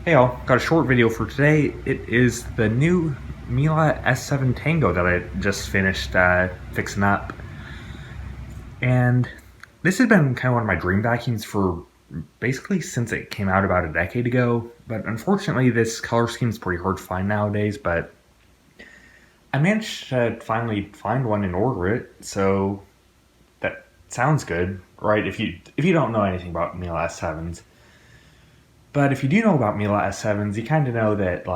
Hey all, got a short video for today. It is the new Miele S7 Tango that I just finished fixing up. And this has been kind of one of my dream vacuums for basically since it came out about a decade ago. But unfortunately, this color scheme is pretty hard to find nowadays. But I managed to finally find one and order it, so that sounds good, right? If you don't know anything about Miele S7s. But if you do know about Miele S7s, you kind of know that,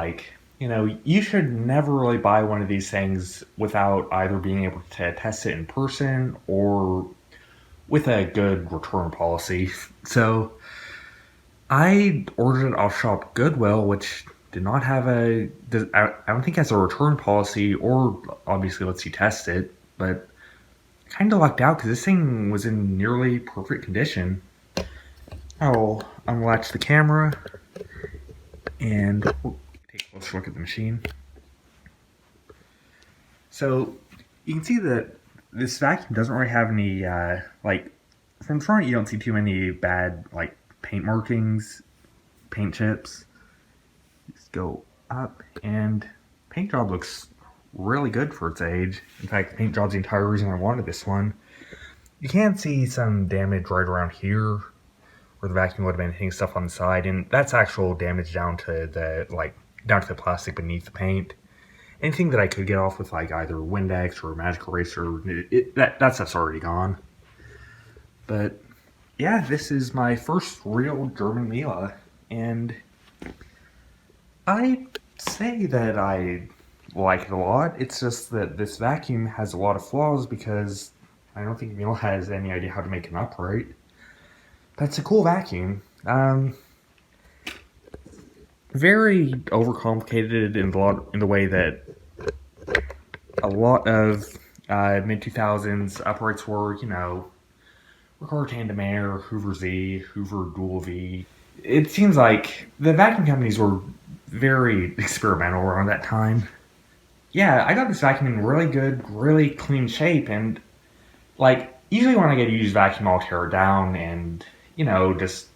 you should never really buy one of these things without either being able to test it in person or with a good return policy. So I ordered it off Shop Goodwill, which did not have I don't think has a return policy or obviously lets you test it, but kind of lucked out because this thing was in nearly perfect condition. I'll unlatch the camera and take a closer look at the machine. So you can see that this vacuum doesn't really have any, from the front you don't see too many bad, paint markings, paint chips. Just go up, and paint job looks really good for its age. In fact, the paint job's the entire reason I wanted this one. You can see some damage right around here, where the vacuum would have been hitting stuff on the side, and that's actual damage down to the plastic beneath the paint. Anything that I could get off with either Windex or a magic eraser, that stuff's already gone. But yeah, this is my first real German Miele, and I say that I like it a lot. It's just that this vacuum has a lot of flaws because I don't think Miele has any idea how to make an upright. But it's a cool vacuum. Very overcomplicated in the way that a lot of mid 2000s uprights were. Record Tandem Air, Hoover Z, Hoover Dual V. It seems like the vacuum companies were very experimental around that time. Yeah, I got this vacuum in really good, really clean shape, and usually when I get a used vacuum, I'll tear it down and just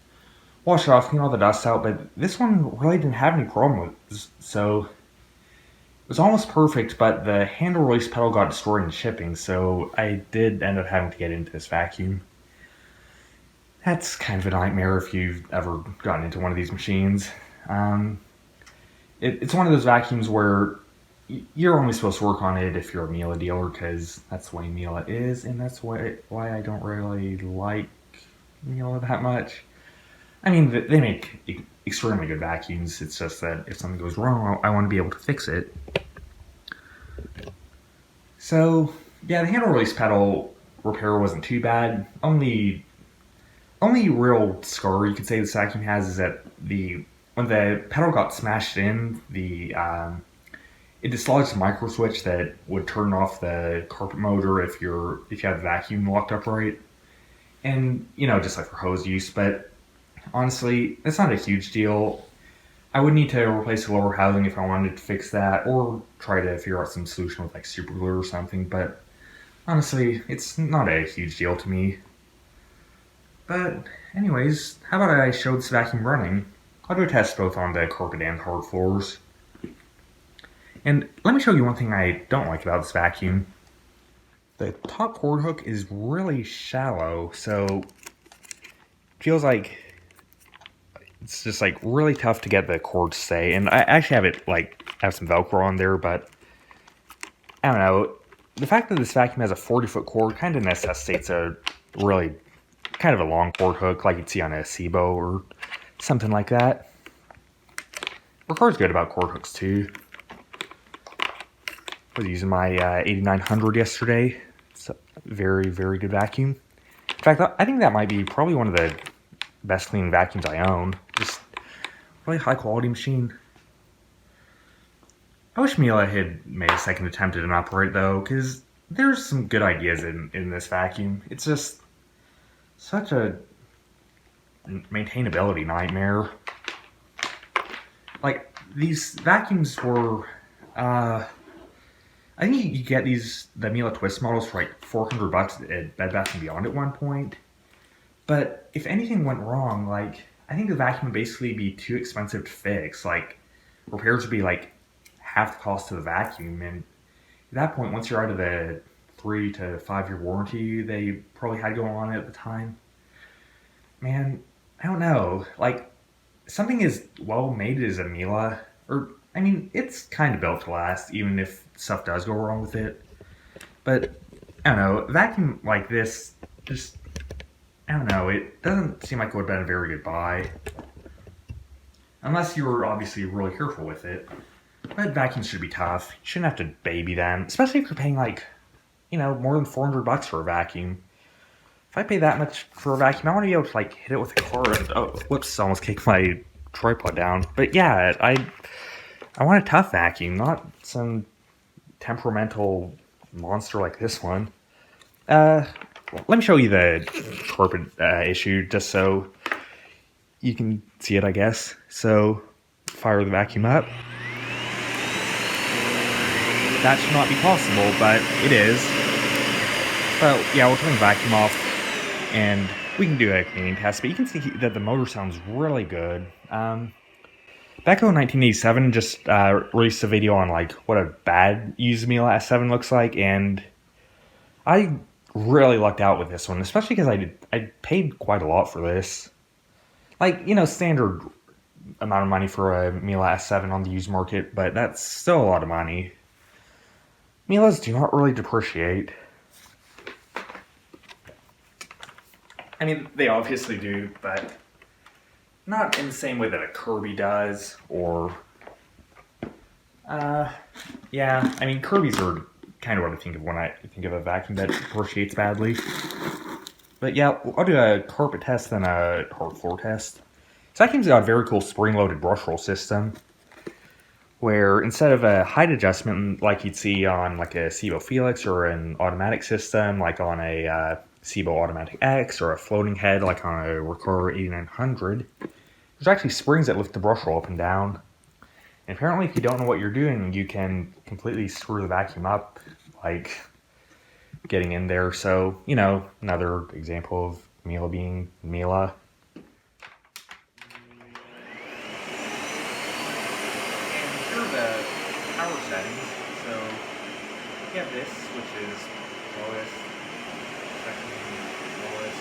wash it off, clean all the dust out, but this one really didn't have any problem with this, so it was almost perfect, but the handle release pedal got destroyed in shipping, so I did end up having to get into this vacuum. That's kind of a nightmare if you've ever gotten into one of these machines. It's one of those vacuums where you're only supposed to work on it if you're a Miele dealer, because that's the way Miele is, and that's why I don't really like Miele that much. I mean, they make extremely good vacuums. It's just that if something goes wrong, I want to be able to fix it. So, yeah, the handle release pedal repair wasn't too bad. Only real scar you could say this vacuum has is that when the pedal got smashed in, it dislodged a micro switch that would turn off the carpet motor if you have the vacuum locked up right. And, just like for hose use, but honestly, that's not a huge deal. I would need to replace the lower housing if I wanted to fix that, or try to figure out some solution with super glue or something, but honestly, it's not a huge deal to me. But anyways, how about I show this vacuum running? I'll do a test both on the carpet and hard floors. And let me show you one thing I don't like about this vacuum. The top cord hook is really shallow, so it feels like it's just really tough to get the cord to stay. And I actually have some Velcro on there, but I don't know. The fact that this vacuum has a 40-foot cord kind of necessitates a really kind of a long cord hook like you'd see on a SIBO or something like that. Record's good about cord hooks too. I was using my 8900 yesterday. It's a very, very good vacuum. In fact, I think that might be probably one of the best cleaning vacuums I own. Just really high quality machine. I wish Miele had made a second attempt at an upright though, because there's some good ideas in this vacuum. It's just such a maintainability nightmare. These vacuums were, I think you get the Miele Twist models for $400 at Bed Bath & Beyond at one point. But if anything went wrong, I think the vacuum would basically be too expensive to fix. Like, repairs would be like half the cost of the vacuum, and at that point, once you're out of the 3 to 5 year warranty they probably had going on at the time, man, I don't know. Like, something as well made as a Miele, or I mean, it's kind of built to last, even if stuff does go wrong with it. But I don't know, a vacuum like this, just I don't know. It doesn't seem like it would have been a very good buy, unless you were obviously really careful with it. But vacuums should be tough. You shouldn't have to baby them, especially if you're paying like, more than $400 for a vacuum. If I pay that much for a vacuum, I want to be able to like hit it with a car and whoops, almost kicked my tripod down. But yeah, I want a tough vacuum, not some temperamental monster like this one. Let me show you the carpet issue just so you can see it, I guess. So, fire the vacuum up. That should not be possible, but it is. But yeah, we'll turn the vacuum off and we can do a cleaning test, but you can see that the motor sounds really good. Becco in 1987 just released a video on like what a bad used Miele S7 looks like, and I really lucked out with this one, especially because I paid quite a lot for this. Like, standard amount of money for a Miele S7 on the used market, but that's still a lot of money. Mieles do not really depreciate. I mean, they obviously do, but not in the same way that a Kirby does, or... yeah, I mean, Kirby's are kind of what I think of when I think of a vacuum that depreciates badly. But yeah, I'll do a carpet test, then a hard floor test. This vacuum's got a very cool spring-loaded Brushroll system, where instead of a height adjustment like you'd see on like a Swivel Felix or an automatic system like on a Swivel Automatic X or a floating head like on a Recurve 8900, there's actually springs that lift the Brushroll up and down. And apparently if you don't know what you're doing, you can completely screw the vacuum up, like getting in there. So, another example of Miele being Miele. The power settings. So you have this, which is lowest, second lowest.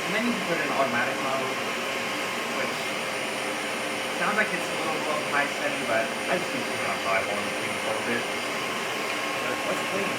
And then you can put in automatic mode, which sounds like it's a little low high setting, but I just keep it on 5 while I'm cleaning for a bit. But let's clean.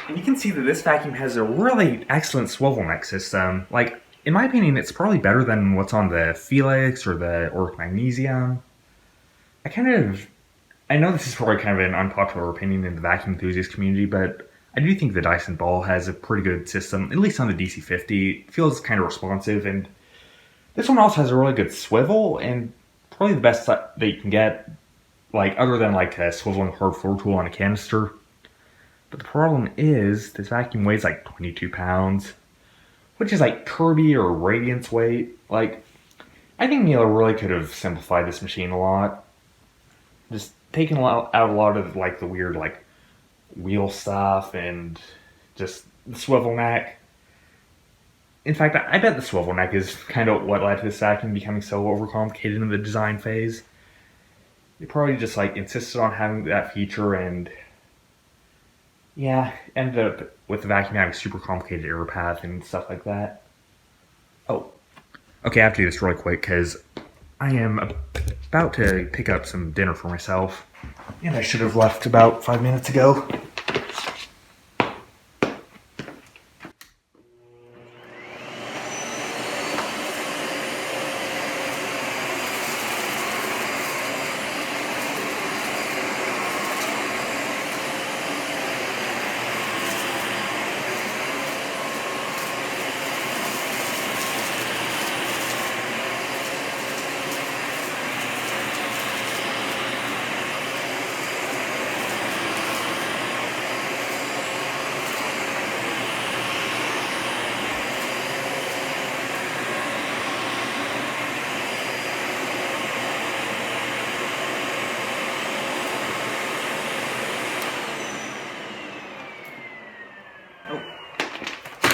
And you can see that this vacuum has a really excellent swivel neck system. Like, in my opinion, it's probably better than what's on the Felix or the Oric Magnesium. I know this is probably kind of an unpopular opinion in the vacuum enthusiast community, but I do think the Dyson Ball has a pretty good system, at least on the DC50. It feels kind of responsive, and this one also has a really good swivel, and probably the best that you can get, like, other than like a swiveling hard floor tool on a canister. But the problem is, this vacuum weighs like 22 pounds, which is like Kirby or Radiant's weight. Like, I think Miele really could have simplified this machine a lot. Just taking out a lot of like the weird like wheel stuff and just the swivel neck. In fact, I bet the swivel neck is kind of what led to this vacuum becoming so overcomplicated in the design phase. They probably just like insisted on having that feature, and yeah, ended up with the vacuum having super complicated air path and stuff like that. Oh, okay, I have to do this really quick because I am about to pick up some dinner for myself, and I should have left about 5 minutes ago.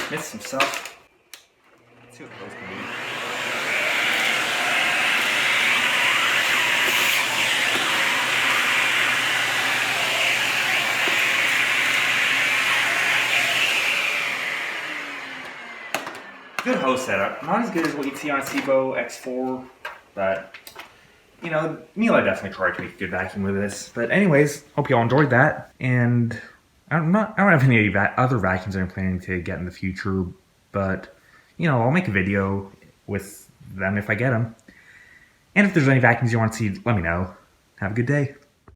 Missed some stuff. Let's see what those can do. Good hose setup. Not as good as what you'd see on a Swivel X4, but you know, Miele definitely tried to make a good vacuum with this. But anyways, hope you all enjoyed that. And I don't have any other vacuums that I'm planning to get in the future, but you know, I'll make a video with them if I get them. And if there's any vacuums you want to see, let me know. Have a good day.